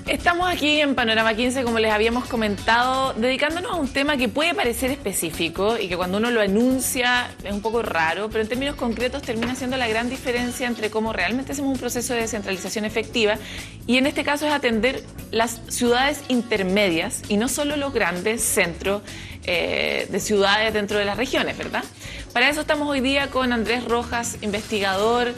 Estamos aquí en Panorama 15, como les habíamos comentado, dedicándonos a un tema que puede parecer específico y que cuando uno lo anuncia es un poco raro, pero en términos concretos termina siendo la gran diferencia entre cómo realmente hacemos un proceso de descentralización efectiva, y en este caso es atender las ciudades intermedias y no solo los grandes centros de ciudades dentro de las regiones, ¿verdad? Para eso estamos hoy día con Andrés Rojas, investigador,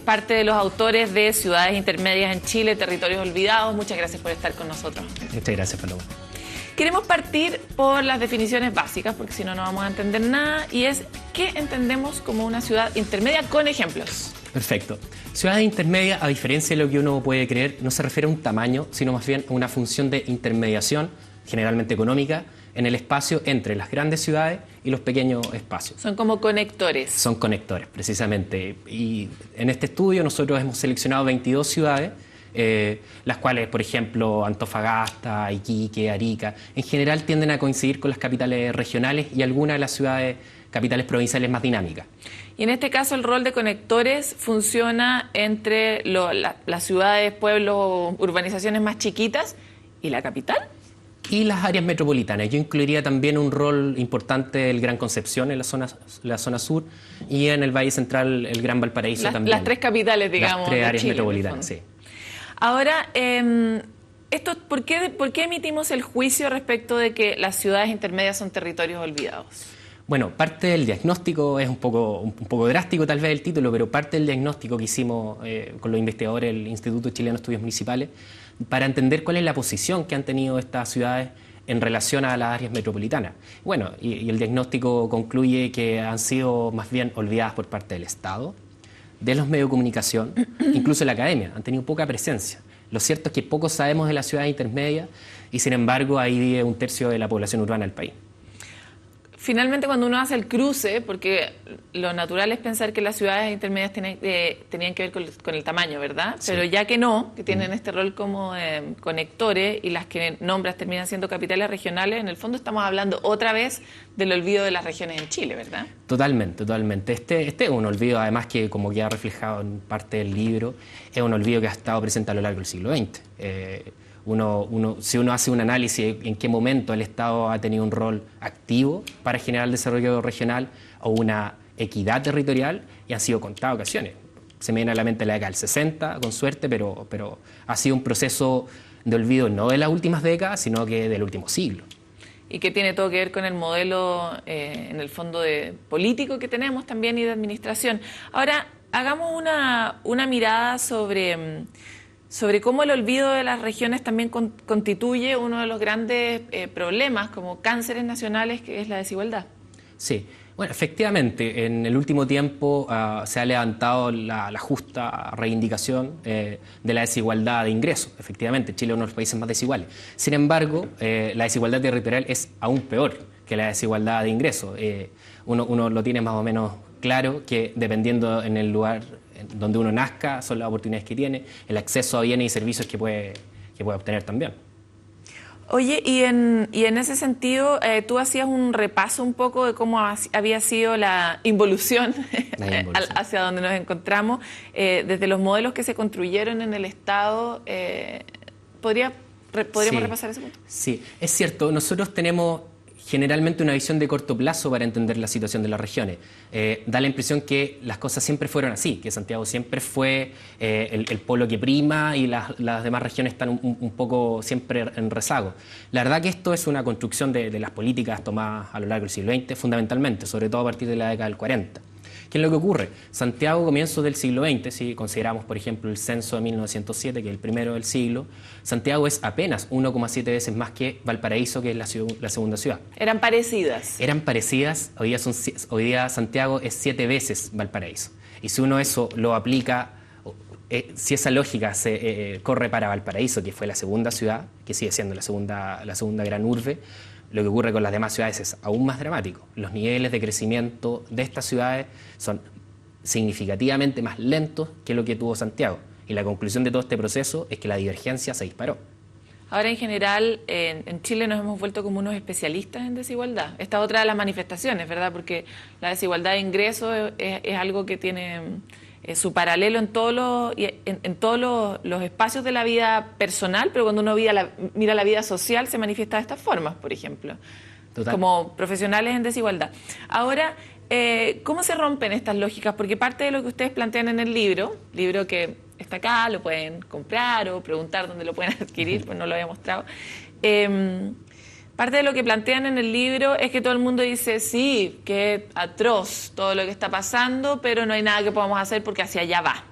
parte de los autores de Ciudades Intermedias en Chile, Territorios Olvidados. Muchas gracias por estar con nosotros. Muchas gracias, Paloma. Queremos partir por las definiciones básicas, porque si no, no vamos a entender nada, y es ¿qué entendemos como una ciudad intermedia con ejemplos? Perfecto. Ciudades intermedias, a diferencia de lo que uno puede creer, no se refiere a un tamaño, sino más bien a una función de intermediación, generalmente económica, en el espacio entre las grandes ciudades y los pequeños espacios. Son como conectores. Son conectores, precisamente. Y en este estudio nosotros hemos seleccionado 22 ciudades, las cuales, por ejemplo, Antofagasta, Iquique, Arica, en general tienden a coincidir con las capitales regionales y algunas de las ciudades capitales provinciales más dinámicas. Y en este caso el rol de conectores funciona entre las ciudades, pueblos, urbanizaciones más chiquitas y la capital. Y las áreas metropolitanas. Yo incluiría también un rol importante del Gran Concepción en la zona sur y en el Valle Central el Gran Valparaíso también. Las tres capitales, digamos. Las tres áreas Chile, metropolitanas, sí. Ahora, ¿por qué emitimos el juicio respecto de que las ciudades intermedias son territorios olvidados? Bueno, parte del diagnóstico es un poco drástico tal vez el título, pero parte del diagnóstico que hicimos con los investigadores del Instituto Chileno de Estudios Municipales para entender cuál es la posición que han tenido estas ciudades en relación a las áreas metropolitanas. Bueno, y el diagnóstico concluye que han sido más bien olvidadas por parte del Estado, de los medios de comunicación, incluso la academia, han tenido poca presencia. Lo cierto es que poco sabemos de las ciudades intermedias y sin embargo ahí vive un tercio de la población urbana del país. Finalmente, cuando uno hace el cruce, porque lo natural es pensar que las ciudades intermedias tenían que ver con el tamaño, ¿verdad? Sí. Pero ya que no, que tienen este rol como conectores y las que nombras terminan siendo capitales regionales, en el fondo estamos hablando otra vez del olvido de las regiones en Chile, ¿verdad? Totalmente, totalmente. Este es un olvido, además que como ya ha reflejado en parte del libro, es un olvido que ha estado presente a lo largo del siglo XX. Si uno hace un análisis en qué momento el Estado ha tenido un rol activo para generar el desarrollo regional o una equidad territorial, y han sido contadas ocasiones. Se me viene a la mente la década del 60, con suerte, pero ha sido un proceso de olvido no de las últimas décadas, sino que del último siglo. Y que tiene todo que ver con el modelo, en el fondo, de político que tenemos también y de administración. Ahora, hagamos una mirada sobre cómo el olvido de las regiones también constituye uno de los grandes problemas como cánceres nacionales, que es la desigualdad. Sí, bueno, efectivamente, en el último tiempo se ha levantado la justa reivindicación de la desigualdad de ingresos. Efectivamente, Chile es uno de los países más desiguales. Sin embargo, la desigualdad territorial es aún peor que la desigualdad de ingresos. Uno lo tiene más o menos claro, que dependiendo en el lugar donde uno nazca, son las oportunidades que tiene, el acceso a bienes y servicios que puede obtener también. Oye, y en ese sentido, tú hacías un repaso un poco de cómo había sido la involución, hacia donde nos encontramos, desde los modelos que se construyeron en el Estado. ¿Podríamos repasar ese punto? Sí, es cierto, nosotros tenemos generalmente una visión de corto plazo para entender la situación de las regiones. Da la impresión que las cosas siempre fueron así, que Santiago siempre fue el polo que prima y las demás regiones están un poco siempre en rezago. La verdad que esto es una construcción de las políticas tomadas a lo largo del siglo XX, fundamentalmente, sobre todo a partir de la década del 40. ¿Qué es lo que ocurre? Santiago, comienzos del siglo XX, si consideramos, por ejemplo, el censo de 1907, que es el primero del siglo, Santiago es apenas 1,7 veces más que Valparaíso, que es la segunda ciudad. ¿Eran parecidas? Eran parecidas. Hoy día Santiago es 7 veces Valparaíso. Y si uno eso lo aplica, si esa lógica se corre para Valparaíso, que fue la segunda ciudad, que sigue siendo la segunda gran urbe, lo que ocurre con las demás ciudades es aún más dramático. Los niveles de crecimiento de estas ciudades son significativamente más lentos que lo que tuvo Santiago. Y la conclusión de todo este proceso es que la divergencia se disparó. Ahora, en general, en Chile nos hemos vuelto como unos especialistas en desigualdad. Esta es otra de las manifestaciones, ¿verdad? Porque la desigualdad de ingresos es algo que tiene su paralelo en todos los espacios de la vida personal, pero cuando uno mira la vida social se manifiesta de estas formas, por ejemplo. Total. Como profesionales en desigualdad. Ahora, ¿cómo se rompen estas lógicas? Porque parte de lo que ustedes plantean en el libro que está acá, lo pueden comprar o preguntar dónde lo pueden adquirir, pues no lo había mostrado. Parte de lo que plantean en el libro es que todo el mundo dice, sí, que atroz todo lo que está pasando, pero no hay nada que podamos hacer porque hacia allá va.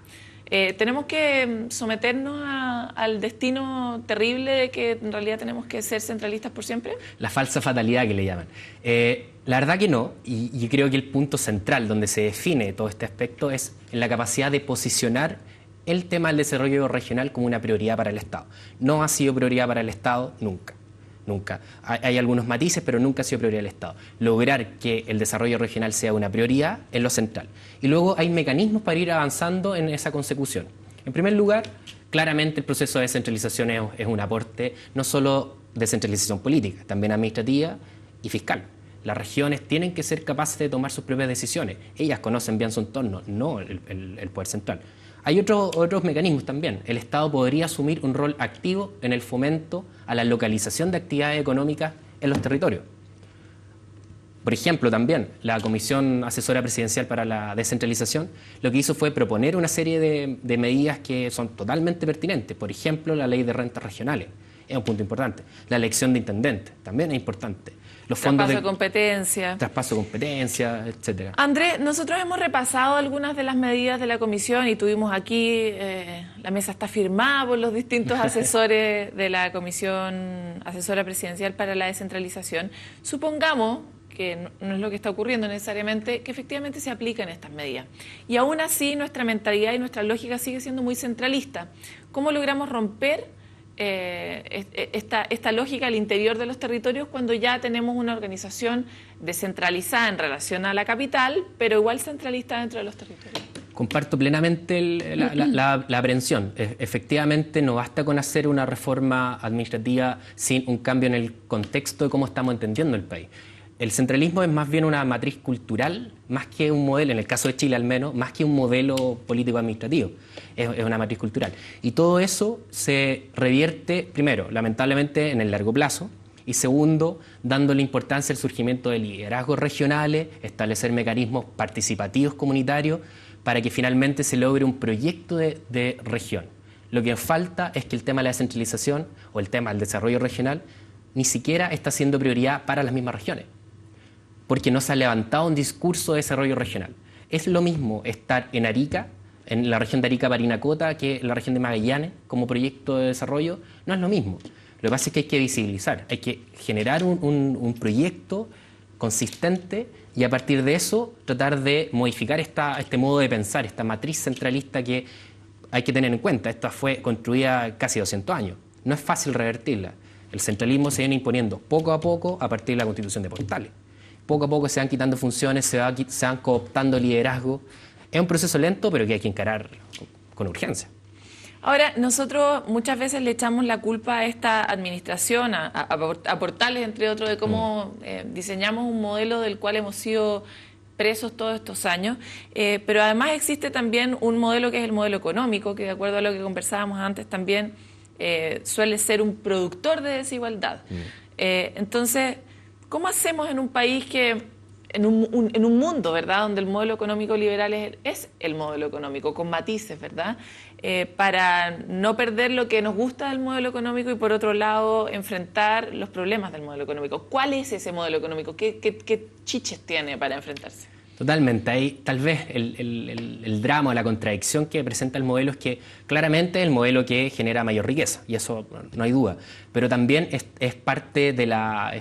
Tenemos que someternos al destino terrible de que en realidad tenemos que ser centralistas por siempre. La falsa fatalidad que le llaman. La verdad que no, y yo creo que el punto central donde se define todo este aspecto es en la capacidad de posicionar el tema del desarrollo regional como una prioridad para el Estado. No ha sido prioridad para el Estado nunca. Nunca. Hay algunos matices, pero nunca ha sido prioridad del Estado. Lograr que el desarrollo regional sea una prioridad es lo central. Y luego hay mecanismos para ir avanzando en esa consecución. En primer lugar, claramente el proceso de descentralización es un aporte no solo de descentralización política, también administrativa y fiscal. Las regiones tienen que ser capaces de tomar sus propias decisiones. Ellas conocen bien su entorno, no el poder central. Hay otros mecanismos también. El Estado podría asumir un rol activo en el fomento a la localización de actividades económicas en los territorios. Por ejemplo, también la Comisión Asesora Presidencial para la Descentralización lo que hizo fue proponer una serie de medidas que son totalmente pertinentes. Por ejemplo, la ley de rentas regionales. Es un punto importante. La elección de intendentes también es importante. Los fondos traspaso de competencia. Traspaso de competencia, etcétera. Andrés, nosotros hemos repasado algunas de las medidas de la Comisión y tuvimos aquí, la mesa está firmada por los distintos asesores de la Comisión Asesora Presidencial para la Descentralización. Supongamos que no es lo que está ocurriendo necesariamente, que efectivamente se aplican estas medidas. Y aún así nuestra mentalidad y nuestra lógica sigue siendo muy centralista. ¿Cómo logramos romper esta lógica al interior de los territorios cuando ya tenemos una organización descentralizada en relación a la capital, pero igual centralista dentro de los territorios? Comparto plenamente la aprehensión. Efectivamente, no basta con hacer una reforma administrativa sin un cambio en el contexto de cómo estamos entendiendo el país. El centralismo es más bien una matriz cultural, más que un modelo, en el caso de Chile al menos, más que un modelo político-administrativo. Es una matriz cultural. Y todo eso se revierte, primero, lamentablemente, en el largo plazo, y segundo, dándole importancia al surgimiento de liderazgos regionales, establecer mecanismos participativos comunitarios para que finalmente se logre un proyecto de región. Lo que falta es que el tema de la descentralización o el tema del desarrollo regional ni siquiera está siendo prioridad para las mismas regiones, porque no se ha levantado un discurso de desarrollo regional. Es lo mismo estar en Arica, en la región de Arica-Parinacota, que en la región de Magallanes como proyecto de desarrollo. No es lo mismo. Lo que pasa es que hay que visibilizar, hay que generar un proyecto consistente y a partir de eso tratar de modificar este modo de pensar, esta matriz centralista que hay que tener en cuenta. Esta fue construida casi 200 años. No es fácil revertirla. El centralismo se viene imponiendo poco a poco a partir de la Constitución de Portales. Poco a poco se van quitando funciones, se van cooptando liderazgo. Es un proceso lento, pero que hay que encarar con urgencia. Ahora, nosotros muchas veces le echamos la culpa a esta administración, a Portales, entre otros, de cómo diseñamos un modelo del cual hemos sido presos todos estos años, pero además existe también un modelo que es el modelo económico, que de acuerdo a lo que conversábamos antes también suele ser un productor de desigualdad. Entonces, ¿cómo hacemos en un país que, en un mundo, ¿verdad?, donde el modelo económico liberal es el modelo económico, con matices, ¿verdad?, para no perder lo que nos gusta del modelo económico y, por otro lado, enfrentar los problemas del modelo económico? ¿Cuál es ese modelo económico? ¿Qué chiches tiene para enfrentarse? Totalmente. Ahí tal vez el drama o la contradicción que presenta el modelo es que claramente es el modelo que genera mayor riqueza, y eso no hay duda, pero también es parte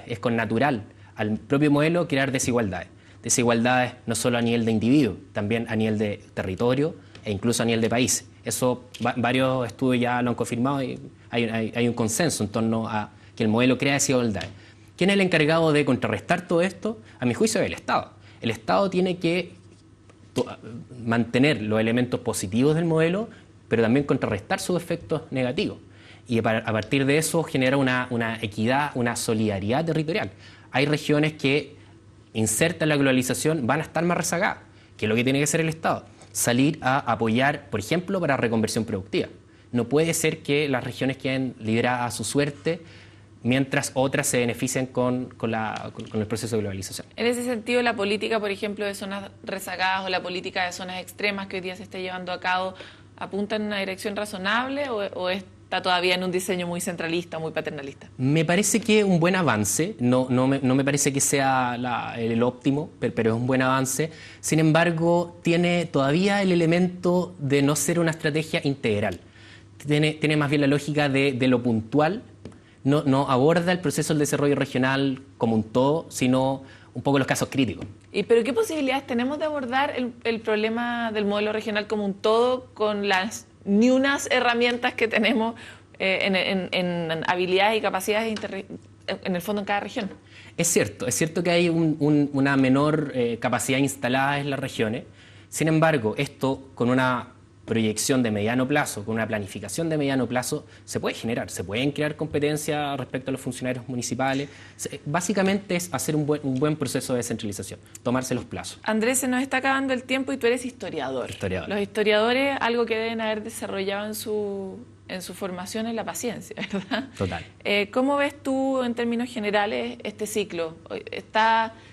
es connatural al propio modelo crear desigualdades. Desigualdades no solo a nivel de individuo, también a nivel de territorio e incluso a nivel de país. Eso varios estudios ya lo han confirmado y hay un consenso en torno a que el modelo crea desigualdades. ¿Quién es el encargado de contrarrestar todo esto? A mi juicio es el Estado. El Estado tiene que mantener los elementos positivos del modelo, pero también contrarrestar sus efectos negativos. y a partir de eso genera una equidad, una solidaridad territorial. Hay regiones que insertan la globalización, van a estar más rezagadas, que es lo que tiene que hacer el Estado. Salir a apoyar, por ejemplo, para reconversión productiva. No puede ser que las regiones queden lideradas a su suerte mientras otras se beneficien con el proceso de globalización. En ese sentido, la política, por ejemplo, de zonas rezagadas o la política de zonas extremas que hoy día se está llevando a cabo, ¿apunta en una dirección razonable o está todavía en un diseño muy centralista, muy paternalista? Me parece que es un buen avance, no me parece que sea el óptimo, pero es un buen avance. Sin embargo, tiene todavía el elemento de no ser una estrategia integral. Tiene más bien la lógica de lo puntual, no aborda el proceso del desarrollo regional como un todo, sino un poco los casos críticos. ¿Pero qué posibilidades tenemos de abordar el problema del modelo regional como un todo con las ni unas herramientas que tenemos en habilidades y capacidades en el fondo en cada región? Es cierto que hay una menor capacidad instalada en las regiones. Sin embargo, esto con una proyección de mediano plazo, con una planificación de mediano plazo, se puede generar, se pueden crear competencias respecto a los funcionarios municipales. Básicamente es hacer un buen proceso de descentralización, tomarse los plazos. Andrés, se nos está acabando el tiempo y tú eres historiador. Los historiadores, algo que deben haber desarrollado en su formación es la paciencia, ¿verdad? Total. ¿Cómo ves tú, en términos generales, este ciclo?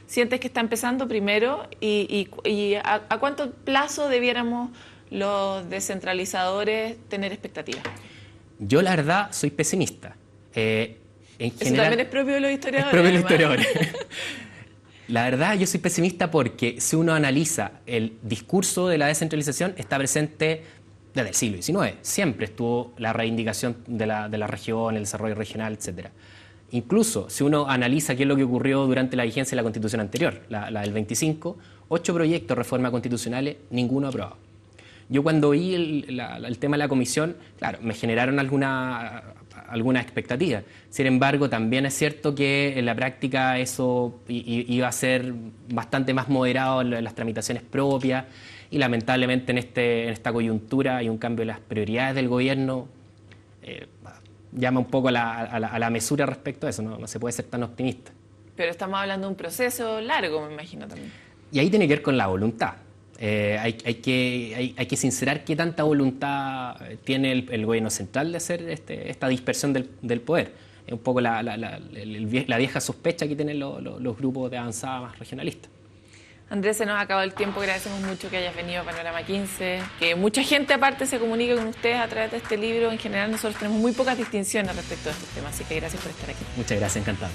¿Sientes que está empezando primero? ¿Y a cuánto plazo debiéramos los descentralizadores tener expectativas? Yo, la verdad, soy pesimista. Eso también es propio de los historiadores. Es propio de los historiadores. La verdad, yo soy pesimista porque si uno analiza el discurso de la descentralización, está presente desde el siglo XIX. Siempre estuvo la reivindicación de la región, el desarrollo regional, etc. Incluso, si uno analiza qué es lo que ocurrió durante la vigencia de la Constitución anterior, la del 25, 8 proyectos de reforma constitucionales, ninguno aprobado. Yo cuando vi el tema de la comisión, claro, me generaron alguna expectativa. Sin embargo, también es cierto que en la práctica eso iba a ser bastante más moderado en las tramitaciones propias y lamentablemente en esta coyuntura hay un cambio de las prioridades del gobierno. Llama un poco a la mesura respecto a eso, no se puede ser tan optimista. Pero estamos hablando de un proceso largo, me imagino también. Y ahí tiene que ver con la voluntad. Hay que sincerar qué tanta voluntad tiene el gobierno central de hacer esta dispersión del poder. Es un poco la vieja sospecha que tienen los grupos de avanzada más regionalistas. Andrés, se nos ha acabado el tiempo. Agradecemos mucho que hayas venido a Panorama 15, que mucha gente aparte se comunique con ustedes a través de este libro. En general nosotros tenemos muy pocas distinciones respecto a estos temas, así que gracias por estar aquí. Muchas gracias, encantado.